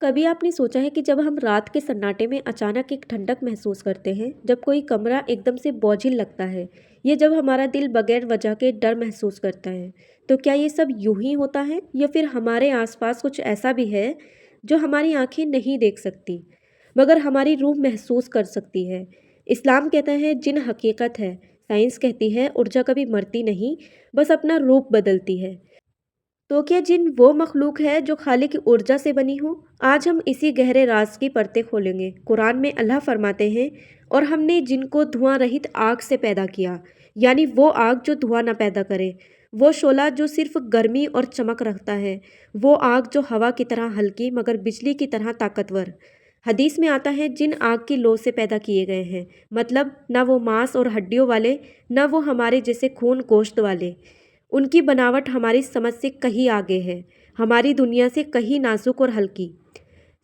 कभी आपने सोचा है कि जब हम रात के सन्नाटे में अचानक एक ठंडक महसूस करते हैं, जब कोई कमरा एकदम से बोझिल लगता है, या जब हमारा दिल बगैर वजह के डर महसूस करता है, तो क्या ये सब यूं ही होता है या फिर हमारे आसपास कुछ ऐसा भी है जो हमारी आंखें नहीं देख सकती, मगर हमारी रूह महसूस कर सकती है? इस्लाम कहता है जिन हकीकत है, साइंस कहती है ऊर्जा कभी मरती नहीं, बस अपना रूप बदलती है। तो क्या जिन वो मखलूक है जो खाली की ऊर्जा से बनी हो? आज हम इसी गहरे राज की परतें खोलेंगे। कुरान में अल्लाह फरमाते हैं, और हमने जिनको धुआं रहित आग से पैदा किया, यानी वो आग जो धुआं न पैदा करे, वो शोला जो सिर्फ गर्मी और चमक रखता है, वो आग जो हवा की तरह हल्की मगर बिजली की तरह ताकतवर। हदीस में आता है जिन आग की लौ से पैदा किए गए हैं, मतलब ना वो मांस और हड्डियों वाले, ना वो हमारे जैसे खून गोश्त वाले। उनकी बनावट हमारी समझ से कहीं आगे है, हमारी दुनिया से कहीं नाजुक और हल्की।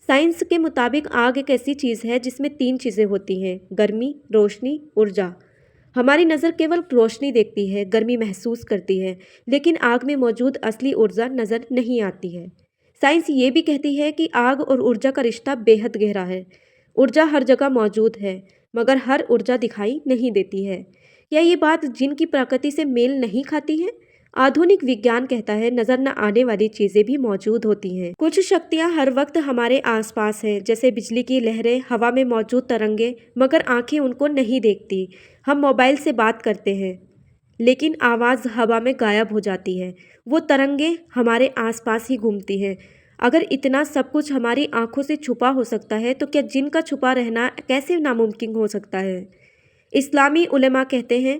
साइंस के मुताबिक आग एक ऐसी चीज़ है जिसमें तीन चीज़ें होती हैं: गर्मी, रोशनी, ऊर्जा। हमारी नज़र केवल रोशनी देखती है, गर्मी महसूस करती है, लेकिन आग में मौजूद असली ऊर्जा नज़र नहीं आती है। साइंस ये भी कहती है कि आग और ऊर्जा का रिश्ता बेहद गहरा है। ऊर्जा हर जगह मौजूद है, मगर हर ऊर्जा दिखाई नहीं देती है। क्या ये बात जिनकी प्रकृति से मेल नहीं खाती है? आधुनिक विज्ञान कहता है नजर न आने वाली चीजें भी मौजूद होती हैं। कुछ शक्तियां हर वक्त हमारे आसपास हैं, जैसे बिजली की लहरें, हवा में मौजूद तरंगे, मगर आंखें उनको नहीं देखती। हम मोबाइल से बात करते हैं, लेकिन आवाज़ हवा में गायब हो जाती है। वो तरंगे हमारे आसपास ही घूमती हैं। अगर इतना सब कुछ हमारी आंखों से छुपा हो सकता है, तो क्या जिन का छुपा रहना कैसे नामुमकिन हो सकता है? इस्लामी उलेमा कहते हैं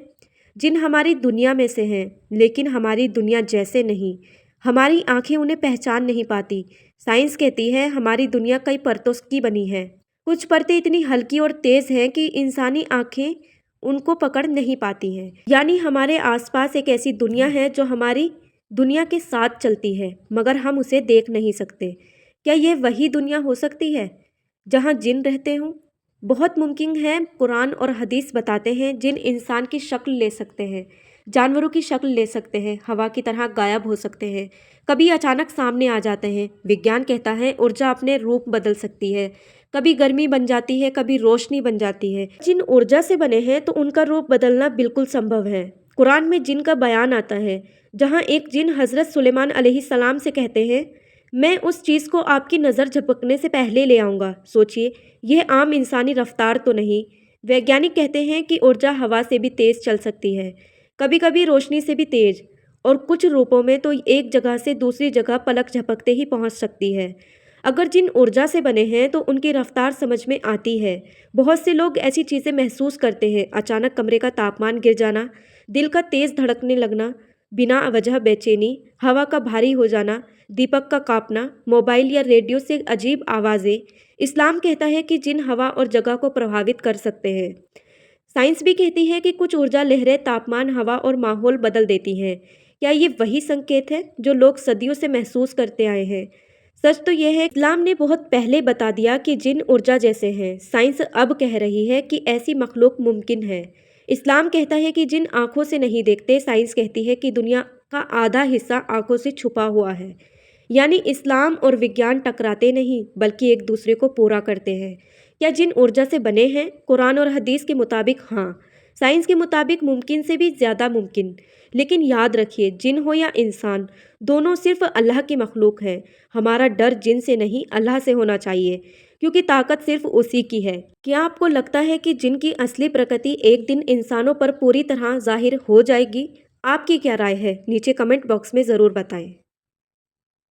जिन हमारी दुनिया में से हैं, लेकिन हमारी दुनिया जैसे नहीं। हमारी आंखें उन्हें पहचान नहीं पाती। साइंस कहती है हमारी दुनिया कई परतों की बनी है। कुछ परतें इतनी हल्की और तेज हैं कि इंसानी आंखें उनको पकड़ नहीं पाती हैं। यानी हमारे आसपास एक ऐसी दुनिया है जो हमारी दुनिया के साथ चलती है, मगर हम उसे देख नहीं सकते। क्या ये वही दुनिया हो सकती है जहाँ जिन रहते हों? बहुत मुमकिन है। कुरान और हदीस बताते हैं जिन इंसान की शक्ल ले सकते हैं, जानवरों की शक्ल ले सकते हैं, हवा की तरह गायब हो सकते हैं, कभी अचानक सामने आ जाते हैं। विज्ञान कहता है ऊर्जा अपने रूप बदल सकती है, कभी गर्मी बन जाती है, कभी रोशनी बन जाती है। जिन ऊर्जा से बने हैं तो उनका रूप बदलना बिल्कुल संभव है। कुरान में जिन का बयान आता है, जहाँ एक जिन हज़रत सुलेमान अलैहिस्सलाम से कहते हैं, मैं उस चीज़ को आपकी नज़र झपकने से पहले ले आऊँगा। सोचिए, यह आम इंसानी रफ्तार तो नहीं। वैज्ञानिक कहते हैं कि ऊर्जा हवा से भी तेज़ चल सकती है, कभी कभी रोशनी से भी तेज़, और कुछ रूपों में तो एक जगह से दूसरी जगह पलक झपकते ही पहुंच सकती है। अगर जिन ऊर्जा से बने हैं तो उनकी रफ्तार समझ में आती है। बहुत से लोग ऐसी चीज़ें महसूस करते हैं: अचानक कमरे का तापमान गिर जाना, दिल का तेज़ धड़कने लगना, बिना वजह बेचैनी, हवा का भारी हो जाना, दीपक का कांपना, मोबाइल या रेडियो से अजीब आवाज़ें। इस्लाम कहता है कि जिन हवा और जगह को प्रभावित कर सकते हैं। साइंस भी कहती है कि कुछ ऊर्जा लहरें तापमान, हवा और माहौल बदल देती हैं। क्या ये वही संकेत है जो लोग सदियों से महसूस करते आए हैं? सच तो यह है, इस्लाम ने बहुत पहले बता दिया कि जिन ऊर्जा जैसे हैं। साइंस अब कह रही है कि ऐसी मखलूक मुमकिन है। इस्लाम कहता है कि जिन आंखों से नहीं देखते, साइंस कहती है कि दुनिया का आधा हिस्सा आंखों से छुपा हुआ है। यानी इस्लाम और विज्ञान टकराते नहीं, बल्कि एक दूसरे को पूरा करते हैं। क्या जिन ऊर्जा से बने हैं? कुरान और हदीस के मुताबिक हाँ, साइंस के मुताबिक मुमकिन से भी ज़्यादा मुमकिन। लेकिन याद रखिए, जिन हो या इंसान, दोनों सिर्फ अल्लाह की मखलूक है। हमारा डर जिन से नहीं, अल्लाह से होना चाहिए, क्योंकि ताकत सिर्फ उसी की है। क्या आपको लगता है कि जिन की असली प्रकृति एक दिन इंसानों पर पूरी तरह जाहिर हो जाएगी? आपकी क्या राय है? नीचे कमेंट बॉक्स में ज़रूर बताएं।